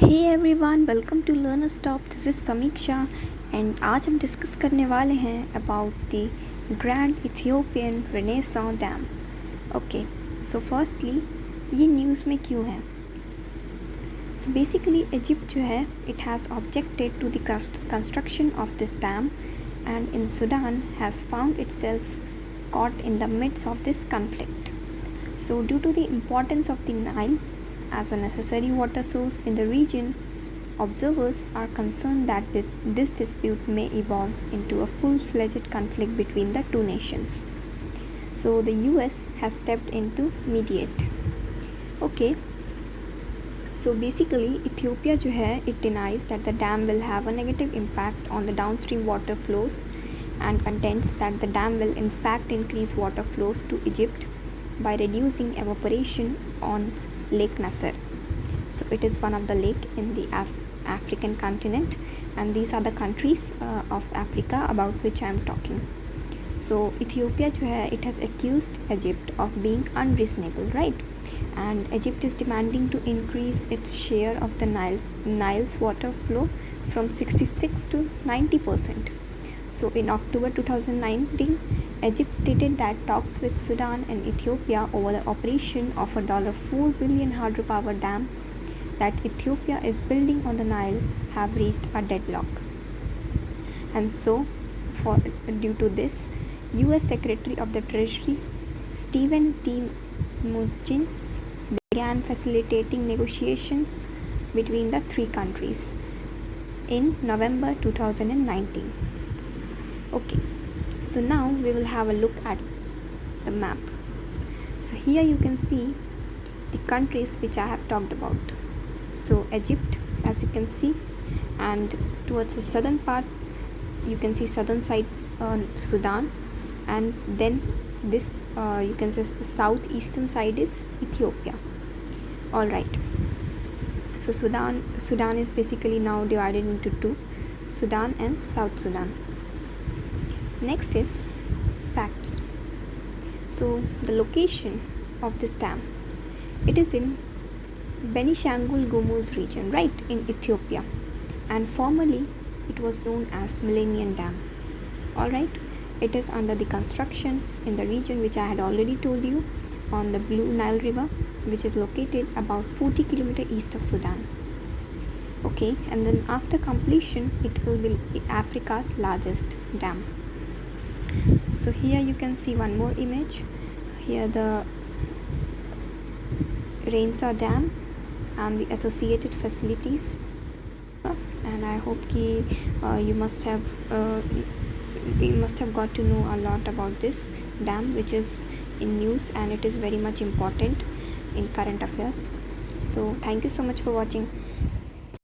Hey everyone, welcome to Learn Stop. This is Samiksha and आज हम discuss करने वाले हैं about the Grand Ethiopian Renaissance Dam. Okay, so firstly ये news में क्यों है? सो बेसिकली इजिप्ट जो है it has objected to the construction of this dam and in Sudan has found itself caught in the midst of this conflict. So due to the importance of the Nile as a necessary water source in the region, observers are concerned that this dispute may evolve into a full-fledged conflict between the two nations. So the US has stepped in to mediate. Okay, so basically Ethiopia जो है it denies that the dam will have a negative impact on the downstream water flows and contends that the dam will in fact increase water flows to Egypt by reducing evaporation on Lake Nasser. So it is one of the lake in the African continent, and these are the countries of Africa about which I am talking. So Ethiopia जो है it has accused Egypt of being unreasonable, right? And Egypt is demanding to increase its share of the Nile's water flow from 66 to 90%. So in October 2019, Egypt stated that talks with Sudan and Ethiopia over the operation of a $4 billion hydropower dam that Ethiopia is building on the Nile have reached a deadlock. And so, due to this, US Secretary of the Treasury Stephen T. Mnuchin began facilitating negotiations between the three countries in November 2019. Okay, so now we will have a look at the map. So here you can see the countries which I have talked about. So Egypt, as you can see, and towards the southern part you can see southern side Sudan, and then this you can say southeastern side is Ethiopia. All right, so Sudan is basically now divided into two, Sudan and South Sudan. Next is facts. So the location of this dam, it is in Benishangul Gumuz region, right, in Ethiopia, and formerly it was known as Millennium Dam. All right, it is under the construction in the region which I had already told you, on the Blue Nile River, which is located about 40 km east of Sudan. Okay, and then after completion it will be Africa's largest dam. So here you can see one more image. Here the Reinsa Dam and the associated facilities, and I hope you must have got to know a lot about this dam, which is in news and it is very much important in current affairs. So thank you so much for watching.